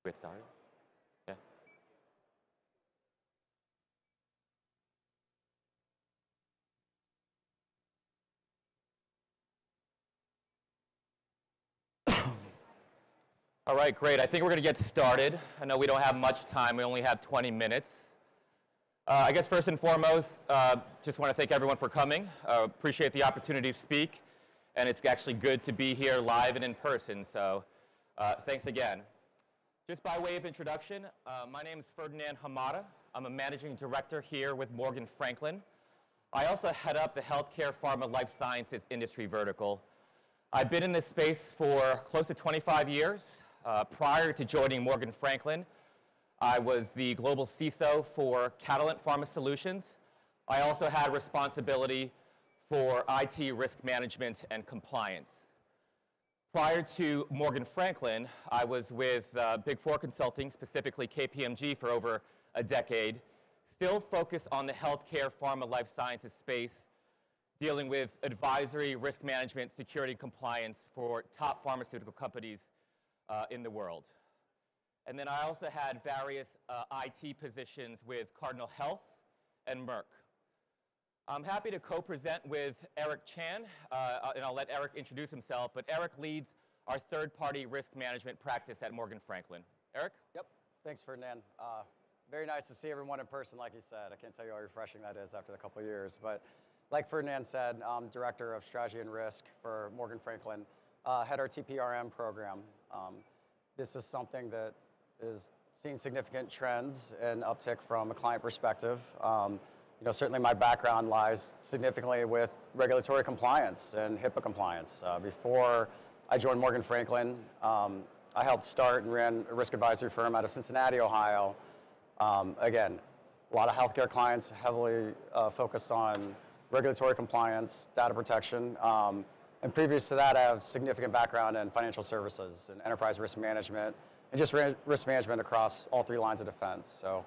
Get started? Yeah. All right, great. I think we're going to get started. I know we don't have much time. We only have 20 minutes. I guess first and foremost, just want to thank everyone for coming. Appreciate the opportunity to speak. And it's actually good to be here live and in person. So thanks again. Just by way of introduction, my name is Ferdinand Hamada. I'm a managing director here with Morgan Franklin. I also head up the healthcare, pharma, life sciences industry vertical. I've been in this space for close to 25 years. Prior to joining Morgan Franklin, I was the global CISO for Catalent Pharma Solutions. I also had responsibility for IT risk management and compliance. Prior to Morgan Franklin, I was with Big Four Consulting, specifically KPMG, for over a decade, still focused on the healthcare, pharma, life sciences space, dealing with advisory, risk management, security, and compliance for top pharmaceutical companies in the world. And then I also had various IT positions with Cardinal Health and Merck. I'm happy to co-present with Eric Chan, and I'll let Eric introduce himself, but Eric leads our third-party risk management practice at Morgan Franklin. Eric? Yep. Thanks, Ferdinand. Very nice to see everyone in person, like you said. I can't tell you how refreshing that is after a couple of years. But like Ferdinand said, I'm Director of Strategy and Risk for Morgan Franklin, head our TPRM program. This is something that is seeing significant trends and uptick from a client perspective. Certainly my background lies significantly with regulatory compliance and HIPAA compliance. Before I joined Morgan Franklin, I helped start and ran a risk advisory firm out of Cincinnati, Ohio. Again, a lot of healthcare clients heavily focused on regulatory compliance, data protection. And previous to that, I have significant background in financial services and enterprise risk management, and just risk management across all three lines of defense. So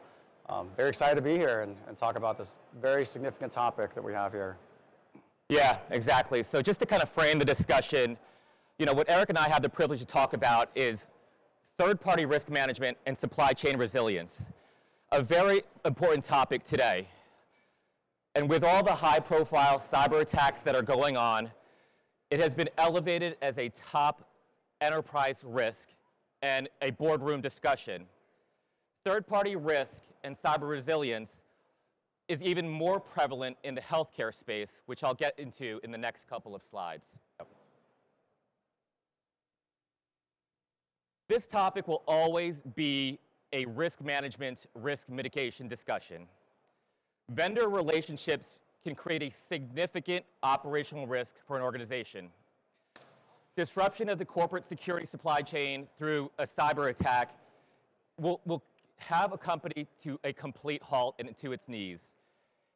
very excited to be here and talk about this very significant topic that we have here. Yeah, exactly. So just to kind of frame the discussion, what Eric and I have the privilege to talk about is third-party risk management and supply chain resilience, a very important topic today. And with all the high-profile cyber attacks that are going on, it has been elevated as a top enterprise risk and a boardroom discussion. Third-party risk and cyber resilience is even more prevalent in the healthcare space, which I'll get into in the next couple of slides. This topic will always be a risk management, risk mitigation discussion. Vendor relationships can create a significant operational risk for an organization. Disruption of the corporate security supply chain through a cyber attack will have a company to a complete halt and to its knees.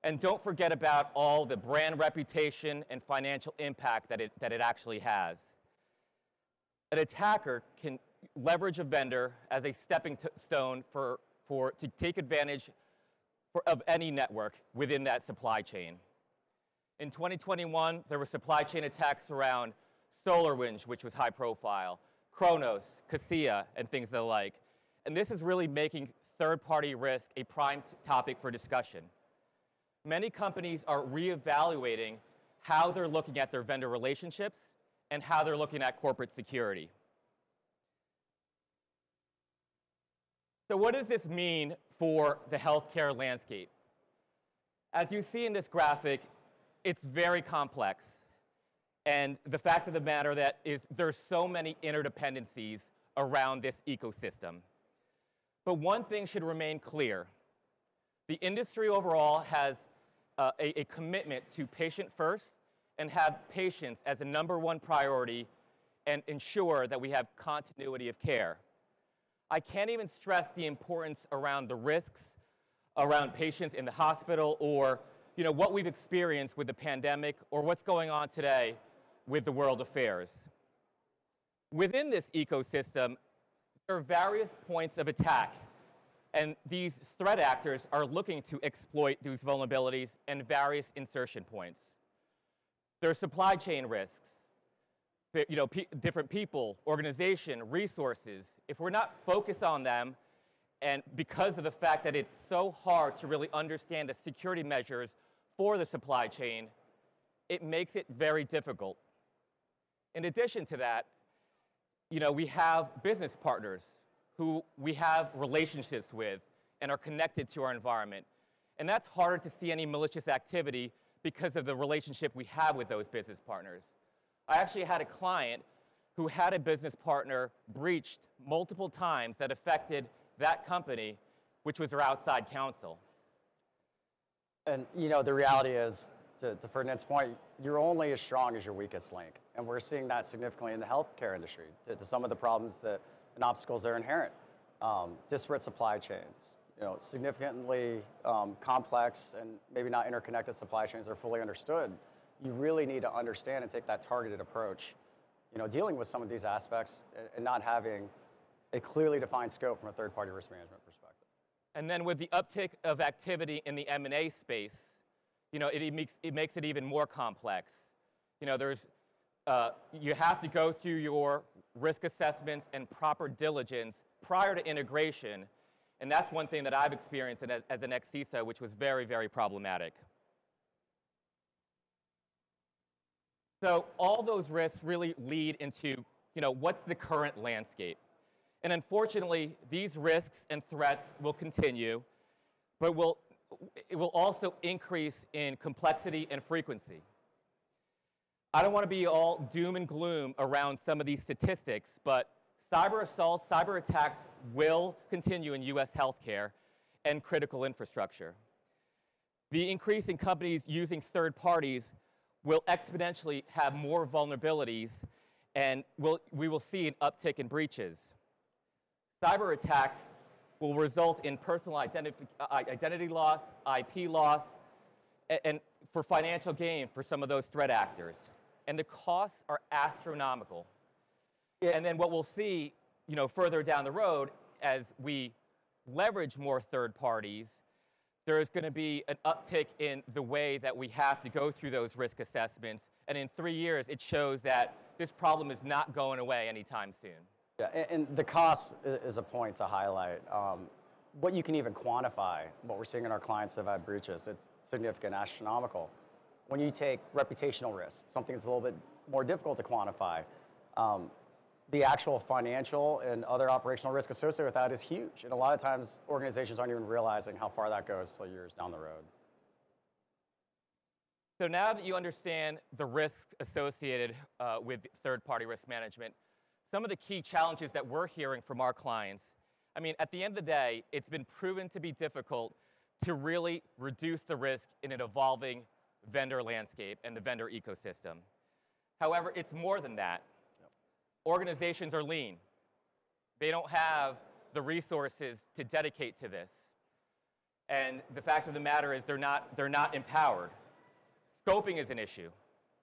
And don't forget about all the brand reputation and financial impact that it actually has. An attacker can leverage a vendor as a stepping stone to take advantage of any network within that supply chain. In 2021, there were supply chain attacks around SolarWinds, which was high profile, Kronos, Kaseya, and things of the like. And this is really making third-party risk a prime topic for discussion. Many companies are reevaluating how they're looking at their vendor relationships and how they're looking at corporate security. So what does this mean for the healthcare landscape? As you see in this graphic, it's very complex. And the fact of the matter is there's so many interdependencies around this ecosystem. But one thing should remain clear. The industry overall has a commitment to patient first and have patients as a #1 priority and ensure that we have continuity of care. I can't even stress the importance around the risks around patients in the hospital or what we've experienced with the pandemic or what's going on today with the world affairs. Within this ecosystem, there are various points of attack, and these threat actors are looking to exploit these vulnerabilities and various insertion points. There are supply chain risks, different people, organization, resources, if we're not focused on them, and because of the fact that it's so hard to really understand the security measures for the supply chain, it makes it very difficult. In addition to that, we have business partners who we have relationships with and are connected to our environment. And that's harder to see any malicious activity because of the relationship we have with those business partners. I actually had a client who had a business partner breached multiple times that affected that company, which was their outside counsel. And the reality is, to Ferdinand's point, you're only as strong as your weakest link. And we're seeing that significantly in the healthcare industry, to some of the problems and obstacles that are inherent. Disparate supply chains, significantly complex and maybe not interconnected supply chains are fully understood. You really need to understand and take that targeted approach, dealing with some of these aspects and not having a clearly defined scope from a third-party risk management perspective. And then with the uptick of activity in the M&A space, it makes it even more complex. You have to go through your risk assessments and proper diligence prior to integration, and that's one thing that I've experienced as an ex-CISO, which was very, very problematic. So all those risks really lead into, what's the current landscape? And unfortunately, these risks and threats will continue, but it will also increase in complexity and frequency. I don't want to be all doom and gloom around some of these statistics, but cyber assaults, cyber attacks will continue in US healthcare and critical infrastructure. The increase in companies using third parties will exponentially have more vulnerabilities, and we will see an uptick in breaches. Cyber attacks will result in personal identity loss, IP loss, and for financial gain for some of those threat actors. And the costs are astronomical. Yeah. And then what we'll see, further down the road, as we leverage more third parties, there's going to be an uptick in the way that we have to go through those risk assessments. And in 3 years, it shows that this problem is not going away anytime soon. Yeah, and the cost is a point to highlight. What you can even quantify, what we're seeing in our clients that have had breaches, it's significant, astronomical. When you take reputational risk, something that's a little bit more difficult to quantify, the actual financial and other operational risk associated with that is huge. And a lot of times, organizations aren't even realizing how far that goes till years down the road. So now that you understand the risks associated with third-party risk management, some of the key challenges that we're hearing from our clients, at the end of the day, it's been proven to be difficult to really reduce the risk in an evolving vendor landscape and the vendor ecosystem. However, it's more than that. Organizations are lean. They don't have the resources to dedicate to this. And the fact of the matter is they're not empowered. Scoping is an issue,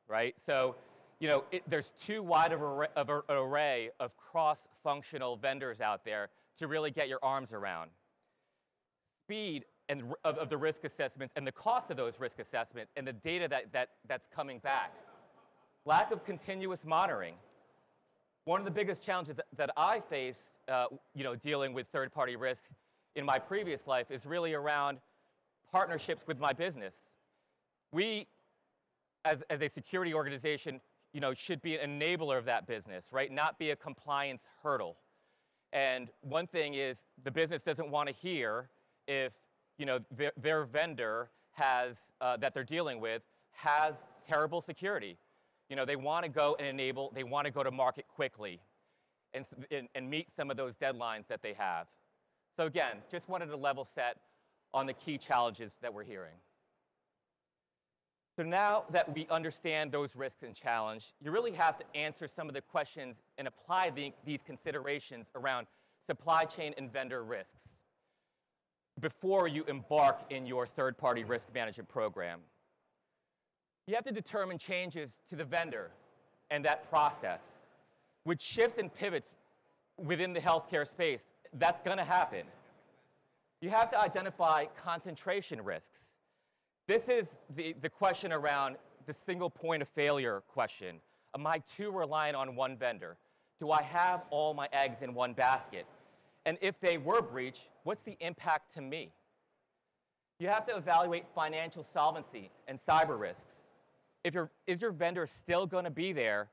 right? So, there's too wide of an array of cross-functional vendors out there to really get your arms around. Speed of the risk assessments and the cost of those risk assessments and the data that's coming back. Lack of continuous monitoring. One of the biggest challenges that I face, dealing with third-party risk in my previous life is really around partnerships with my business. We, as a security organization, should be an enabler of that business, right? Not be a compliance hurdle. And one thing is the business doesn't want to hear if, their vendor has, that they're dealing with has terrible security. They want to go and enable, they want to go to market quickly and meet some of those deadlines that they have. So again, just wanted to level set on the key challenges that we're hearing. So now that we understand those risks and challenges, you really have to answer some of the questions and apply these considerations around supply chain and vendor risks before you embark in your third-party risk management program. You have to determine changes to the vendor and that process, which shifts and pivots within the healthcare space. That's going to happen. You have to identify concentration risks. This is the question around the single point of failure question. Am I too reliant on one vendor? Do I have all my eggs in one basket? And if they were breached, what's the impact to me? You have to evaluate financial solvency and cyber risks. Is your vendor still going to be there,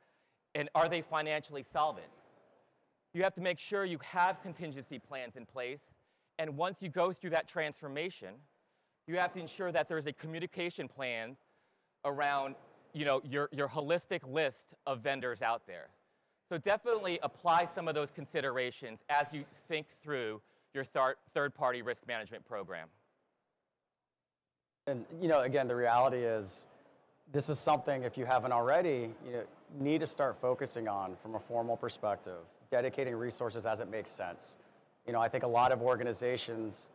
and are they financially solvent? You have to make sure you have contingency plans in place, and once you go through that transformation, you have to ensure that there's a communication plan around your holistic list of vendors out there. So definitely apply some of those considerations as you think through your third-party risk management program. And again, the reality is, this is something, if you haven't already, you need to start focusing on from a formal perspective, dedicating resources as it makes sense. I think a lot of organizations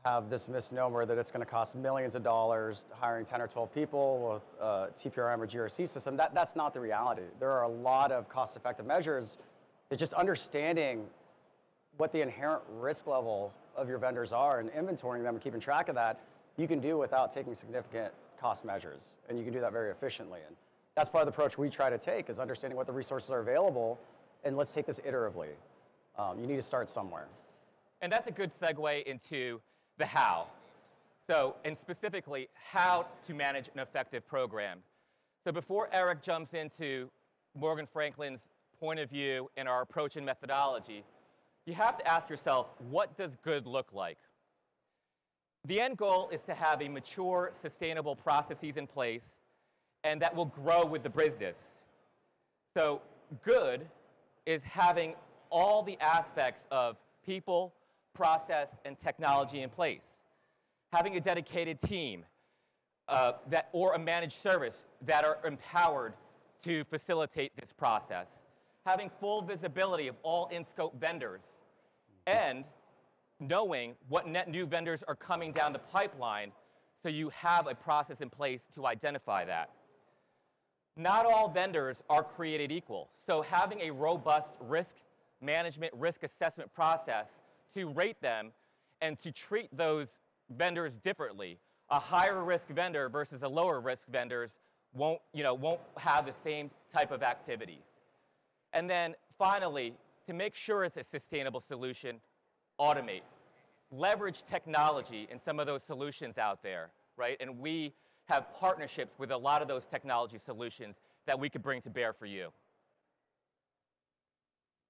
have this misnomer that it's going to cost millions of dollars hiring 10 or 12 people with a TPRM or GRC system. That's not the reality. There are a lot of cost-effective measures that just understanding what the inherent risk level of your vendors are and inventorying them and keeping track of that, you can do without taking significant cost measures. And you can do that very efficiently. And that's part of the approach we try to take, is understanding what the resources are available, and let's take this iteratively. You need to start somewhere. And that's a good segue into the how. So, and specifically, how to manage an effective program. So before Eric jumps into Morgan Franklin's point of view and our approach and methodology, you have to ask yourself, what does good look like? The end goal is to have a mature, sustainable processes in place, and that will grow with the business. So good is having all the aspects of people, process, and technology in place. Having a dedicated team or a managed service that are empowered to facilitate this process. Having full visibility of all in-scope vendors, and knowing what net new vendors are coming down the pipeline, so you have a process in place to identify that. Not all vendors are created equal, so having a robust risk management, risk assessment process to rate them and to treat those vendors differently. A higher risk vendor versus a lower risk vendors won't have the same type of activities. And then finally, to make sure it's a sustainable solution, automate. Leverage technology in some of those solutions out there, right? And we have partnerships with a lot of those technology solutions that we could bring to bear for you.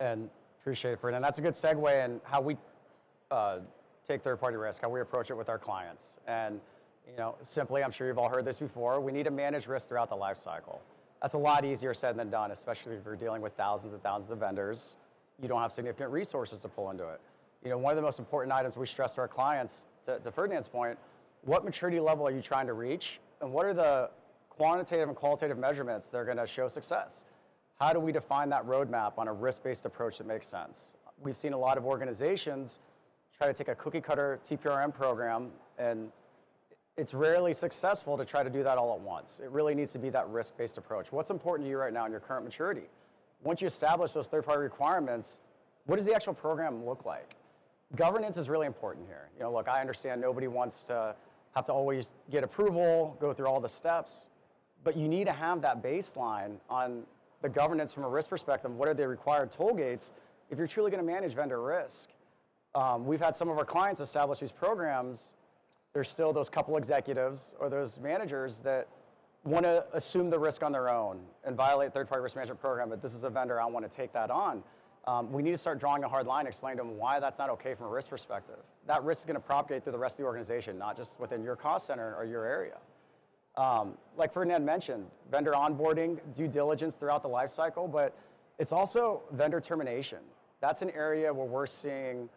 And appreciate it, Ferdinand. That's a good segue in how we take third-party risk, how we approach it with our clients. And simply, I'm sure you've all heard this before, we need to manage risk throughout the life cycle. That's a lot easier said than done, especially if you're dealing with thousands and thousands of vendors. You don't have significant resources to pull into it. One of the most important items we stress to our clients, to Ferdinand's point, what maturity level are you trying to reach? And what are the quantitative and qualitative measurements that are going to show success? How do we define that roadmap on a risk-based approach that makes sense? We've seen a lot of organizations try to take a cookie-cutter TPRM program, and it's rarely successful to try to do that all at once. It really needs to be that risk-based approach. What's important to you right now in your current maturity? Once you establish those third-party requirements, what does the actual program look like? Governance is really important here. Look, I understand nobody wants to have to always get approval, go through all the steps, but you need to have that baseline on the governance from a risk perspective. What are the required toll gates if you're truly going to manage vendor risk? We've had some of our clients establish these programs. There's still those couple executives or those managers that want to assume the risk on their own and violate third-party risk management program, but this is a vendor, I want to take that on. We need to start drawing a hard line, explain to them why that's not okay from a risk perspective. That risk is going to propagate through the rest of the organization, not just within your cost center or your area. Like Ferdinand mentioned, vendor onboarding, due diligence throughout the life cycle, but it's also vendor termination. That's an area where we're seeing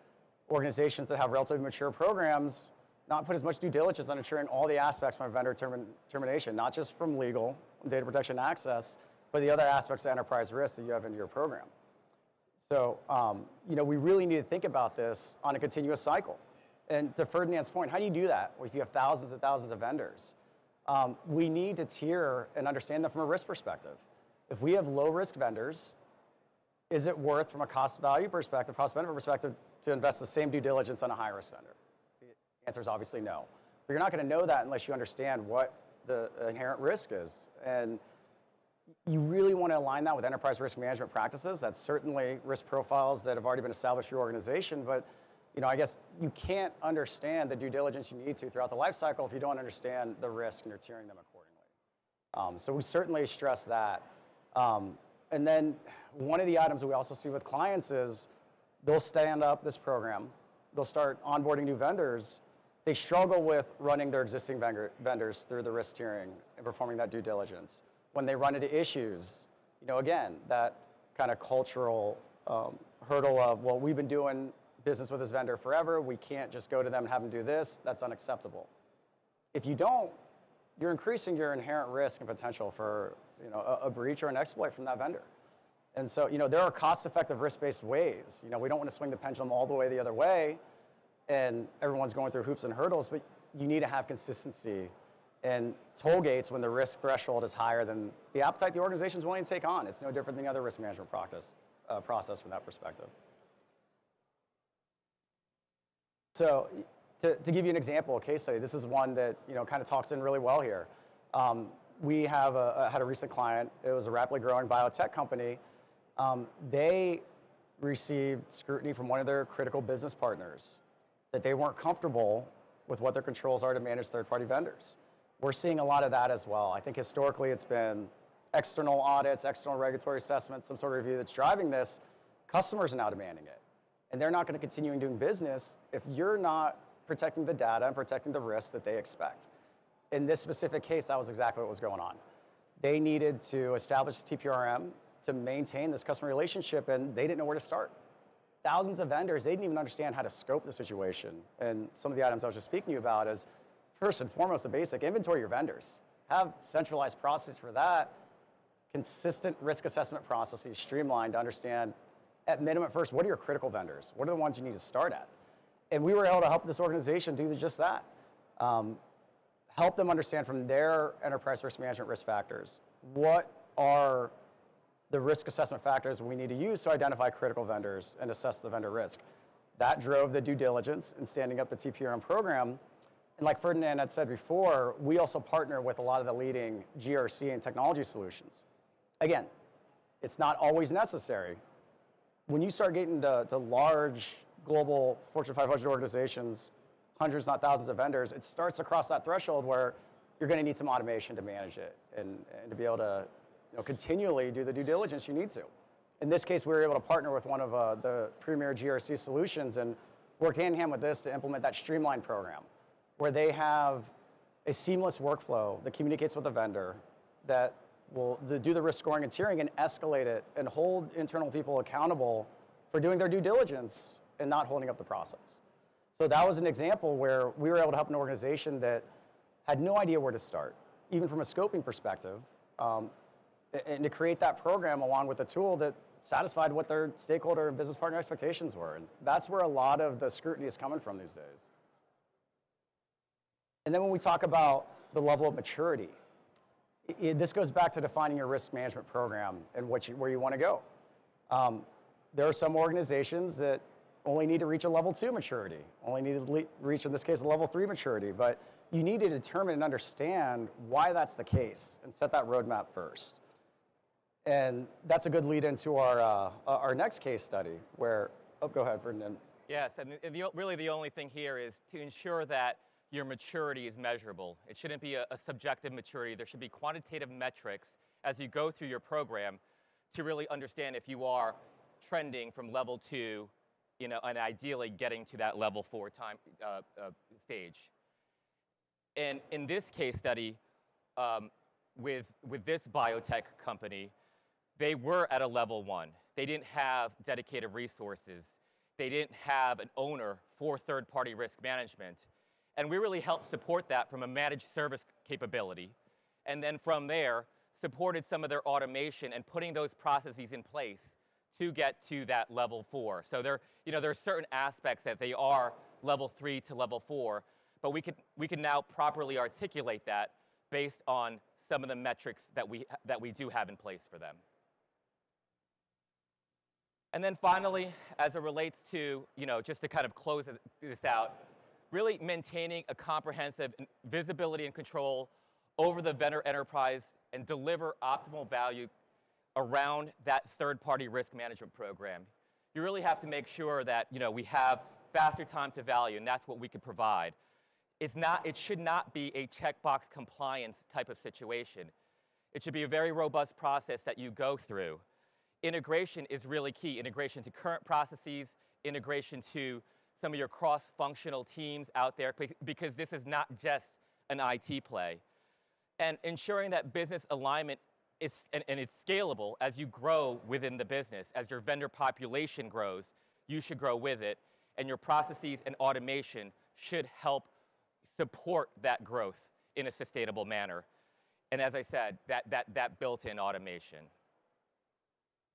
organizations that have relatively mature programs not put as much due diligence on ensuring all the aspects from a vendor termination, not just from legal, data protection access, but the other aspects of enterprise risk that you have in your program. So, we really need to think about this on a continuous cycle. And to Ferdinand's point, how do you do that if you have thousands and thousands of vendors? We need to tier and understand them from a risk perspective. If we have low-risk vendors, is it worth, from a cost-value perspective, cost-benefit perspective, to invest the same due diligence on a high-risk vendor? The answer is obviously no. But you're not going to know that unless you understand what the inherent risk is. And you really want to align that with enterprise risk management practices. That's certainly risk profiles that have already been established for your organization, but I guess you can't understand the due diligence you need to throughout the life cycle if you don't understand the risk and you're tiering them accordingly. So we certainly stress that. And then one of the items that we also see with clients is they'll stand up this program, they'll start onboarding new vendors, they struggle with running their existing vendors through the risk tiering and performing that due diligence. When they run into issues, again, that kind of cultural hurdle of, well, we've been doing business with this vendor forever, we can't just go to them and have them do this, that's unacceptable. If you don't, you're increasing your inherent risk and potential for a breach or an exploit from that vendor. And so there are cost-effective risk-based ways. We don't want to swing the pendulum all the way the other way, and everyone's going through hoops and hurdles, but you need to have consistency and toll gates when the risk threshold is higher than the appetite the organization is willing to take on. It's no different than the other risk management process from that perspective. So to give you an example, a case study, this is one that kind of talks in really well here. We had a recent client. It was a rapidly growing biotech company. They received scrutiny from one of their critical business partners that they weren't comfortable with what their controls are to manage third-party vendors. We're seeing a lot of that as well. I think historically it's been external audits, external regulatory assessments, some sort of review that's driving this. Customers are now demanding it. And they're not going to continue doing business if you're not protecting the data and protecting the risks that they expect. In this specific case, that was exactly what was going on. They needed to establish TPRM to maintain this customer relationship, and they didn't know where to start. Thousands of vendors, they didn't even understand how to scope the situation. And some of the items I was just speaking to you about is, first and foremost, the basic, inventory your vendors. Have centralized process for that, consistent risk assessment processes, streamlined to understand, at minimum first, what are your critical vendors? What are the ones you need to start at? And we were able to help this organization do just that. Help them understand from their enterprise risk management risk factors, what are the risk assessment factors we need to use to identify critical vendors and assess the vendor risk. That drove the due diligence in standing up the TPRM program. And like Ferdinand had said before, we also partner with a lot of the leading GRC and technology solutions. Again, it's not always necessary. When you start getting to large global Fortune 500 organizations, hundreds, not thousands of vendors, it starts across that threshold where you're going to need some automation to manage it and to be able to continually do the due diligence you need to. In this case, we were able to partner with one of the premier GRC solutions and work hand-in-hand with this to implement that streamlined program where they have a seamless workflow that communicates with the vendor that will do the risk scoring and tiering and escalate it and hold internal people accountable for doing their due diligence and not holding up the process. So that was an example where we were able to help an organization that had no idea where to start, even from a scoping perspective, and to create that program along with a tool that satisfied what their stakeholder and business partner expectations were. And that's where a lot of the scrutiny is coming from these days. And then when we talk about the level of maturity, this goes back to defining your risk management program and where you want to go. There are some organizations that only need to reach a level 2 maturity, only need to reach, in this case, a level 3 maturity, but you need to determine and understand why that's the case and set that roadmap first. And that's a good lead into our next case study where, go ahead, Ferdinand. Yes, and really the only thing here is to ensure that your maturity is measurable. It shouldn't be a subjective maturity. There should be quantitative metrics as you go through your program to really understand if you are trending from level 2, and ideally getting to that level 4 stage. And in this case study, with this biotech company, they were at a level 1. They didn't have dedicated resources. They didn't have an owner for third-party risk management. And we really helped support that from a managed service capability. And then from there, supported some of their automation and putting those processes in place to get to that level 4. So there are certain aspects that they are level 3 to level 4, but we can now properly articulate that based on some of the metrics that we do have in place for them. And then finally, as it relates to, just to kind of close this out, really maintaining a comprehensive visibility and control over the vendor enterprise and deliver optimal value around that third-party risk management program. You really have to make sure that we have faster time to value, and that's what we can provide. It should not be a checkbox compliance type of situation. It should be a very robust process that you go through. Integration is really key. Integration to current processes, integration to some of your cross-functional teams out there, because this is not just an IT play. And ensuring that business alignment is, and it's scalable as you grow within the business. As your vendor population grows, you should grow with it, and your processes and automation should help support that growth in a sustainable manner. And as I said, that built-in automation.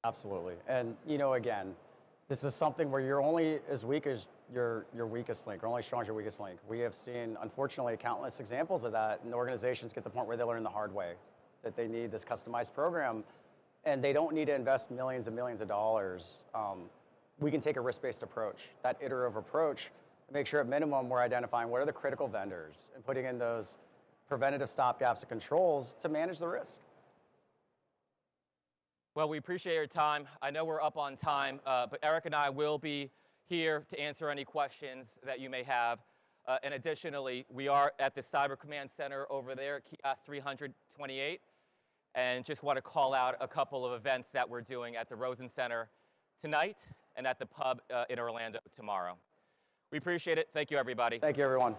Absolutely. And again, this is something where you're only as weak as your weakest link, or only strong as your weakest link. We have seen, unfortunately, countless examples of that, and organizations get to the point where they learn the hard way that they need this customized program, and they don't need to invest millions and millions of dollars. We can take a risk-based approach, that iterative approach, and make sure at minimum we're identifying what are the critical vendors and putting in those preventative stopgaps and controls to manage the risk. Well, we appreciate your time. I know we're up on time, but Eric and I will be here to answer any questions that you may have. And additionally, we are at the Cyber Command Center over there, kiosk 328. And just want to call out a couple of events that we're doing at the Rosen Center tonight and at the pub in Orlando tomorrow. We appreciate it. Thank you, everybody. Thank you, everyone.